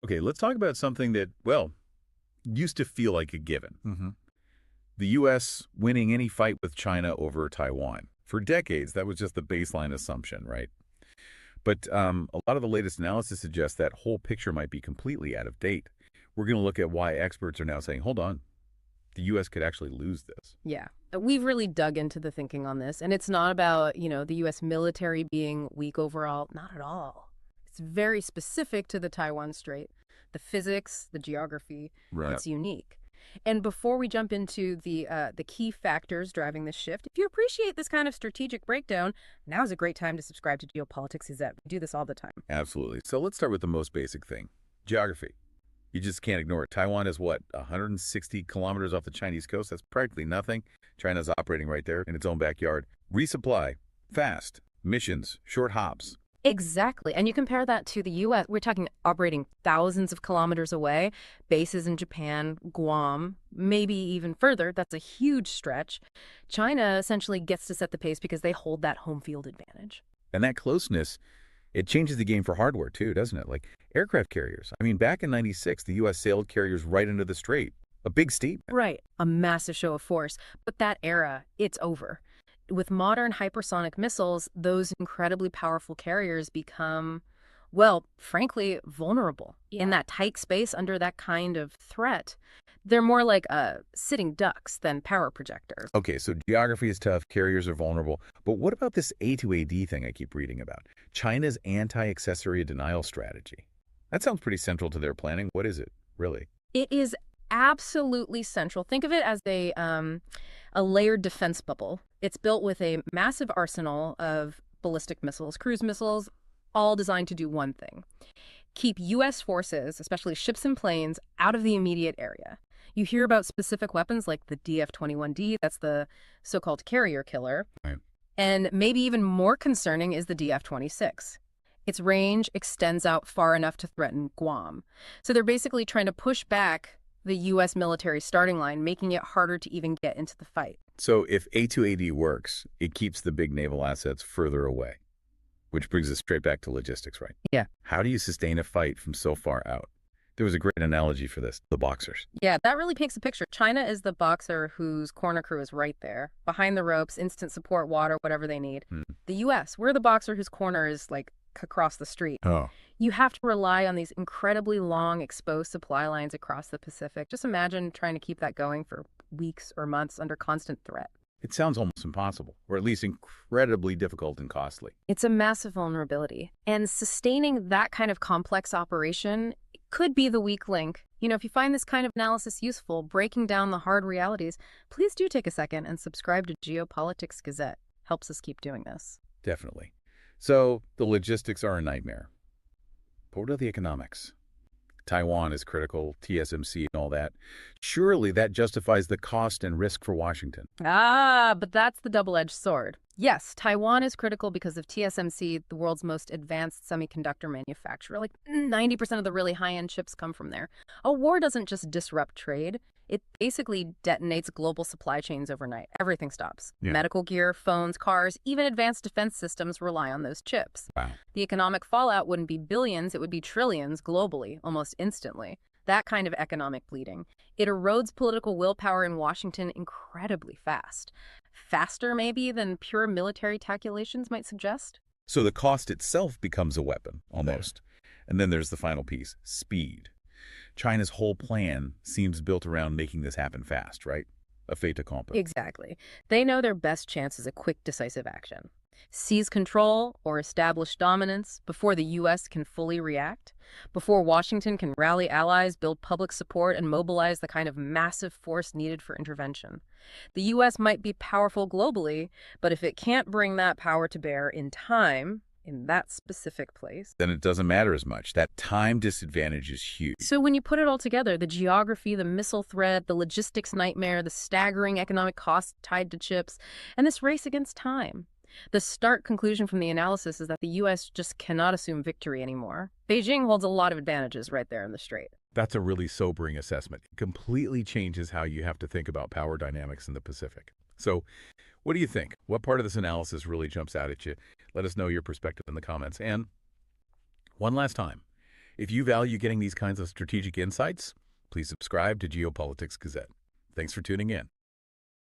Okay, let's talk about something that, well, used to feel like a given. Hmm. The U.S. winning any fight with China over Taiwan. For decades, that was just the baseline assumption, right? But a lot of the latest analysis suggests that whole picture might be completely out of date. We're going to look at why experts are now saying, hold on, the U.S. could actually lose this. Yeah. We've really dug into the thinking on this, and it's not about, the U.S. military being weak overall. Not at all. It's very specific to the Taiwan Strait. The physics, the geography, Right. it's unique. And before we jump into the key factors driving this shift, if you appreciate this kind of strategic breakdown, now's a great time to subscribe to Geopolitics Gazette. We do this all the time. Absolutely. So let's start with the most basic thing, geography. You just can't ignore it. Taiwan is what, 160 kilometers off the Chinese coast? That's practically nothing. China's operating right there in its own backyard. Resupply, fast, missions, short hops. Exactly. And you compare that to the U.S., we're talking operating thousands of kilometers away, bases in Japan, Guam, maybe even further. That's a huge stretch. China essentially gets to set the pace because they hold that home field advantage. And that closeness, it changes the game for hardware too, doesn't it? Like aircraft carriers. I mean, back in 96, the U.S. sailed carriers right into the strait. A big statement. Right. A massive show of force. But that era, it's over. With modern hypersonic missiles, those incredibly powerful carriers become, well, frankly, vulnerable in that tight space under that kind of threat. They're more like sitting ducks than power projectors. Okay, so geography is tough, carriers are vulnerable. But what about this A2AD thing I keep reading about? China's anti-accessory denial strategy. That sounds pretty central to their planning. What is it, really? It is absolutely central. Think of it as a layered defense bubble. It's built with a massive arsenal of ballistic missiles, cruise missiles, all designed to do one thing: keep U.S. forces, especially ships and planes, out of the immediate area. You hear about specific weapons like the DF-21D, that's the so-called carrier killer. Right. And maybe even more concerning is the DF-26. Its range extends out far enough to threaten Guam. So they're basically trying to push back the U.S. military starting line, making it harder to even get into the fight. So if A2AD works, it keeps the big naval assets further away, which brings us straight back to logistics, right? Yeah. How do you sustain a fight from so far out? There was a great analogy for this, the boxers. Yeah, that really paints a picture. China is the boxer whose corner crew is right there, behind the ropes, instant support, water, whatever they need. The U.S., we're the boxer whose corner is like across the street. Oh. You have to rely on these incredibly long exposed supply lines across the Pacific. Just imagine trying to keep that going for weeks or months under constant threat. It sounds almost impossible, or at least incredibly difficult and costly. It's a massive vulnerability. And sustaining that kind of complex operation could be the weak link. If you find this kind of analysis useful, breaking down the hard realities, please do take a second and subscribe to Geopolitics Gazette. Helps us keep doing this. Definitely. So the logistics are a nightmare. But what are the economics? Taiwan is critical, TSMC and all that. Surely that justifies the cost and risk for Washington. But that's the double-edged sword. Yes, Taiwan is critical because of TSMC, the world's most advanced semiconductor manufacturer. Like 90% of the really high-end chips come from there. A war doesn't just disrupt trade. It basically detonates global supply chains overnight. Everything stops. Yeah. Medical gear, phones, cars, even advanced defense systems rely on those chips. Wow. The economic fallout wouldn't be billions, it would be trillions globally, almost instantly. That kind of economic bleeding. It erodes political willpower in Washington incredibly fast. Faster, maybe, than pure military calculations might suggest. So the cost itself becomes a weapon, almost. And then there's the final piece, speed. China's whole plan seems built around making this happen fast, right? A fait accompli. Exactly. They know their best chance is a quick, decisive action. Seize control or establish dominance before the U.S. can fully react, before Washington can rally allies, build public support, and mobilize the kind of massive force needed for intervention. The U.S. might be powerful globally, but if it can't bring that power to bear in time, in that specific place, then it doesn't matter as much. That time disadvantage is huge. So when you put it all together, the geography, the missile threat, the logistics nightmare, the staggering economic costs tied to chips, and this race against time, the stark conclusion from the analysis is that the U.S. just cannot assume victory anymore. Beijing holds a lot of advantages right there in the strait. That's a really sobering assessment. It completely changes how you have to think about power dynamics in the Pacific. So what do you think? What part of this analysis really jumps out at you? Let us know your perspective in the comments. And one last time, If you value getting these kinds of strategic insights, please subscribe to Geopolitics Gazette. Thanks for tuning in.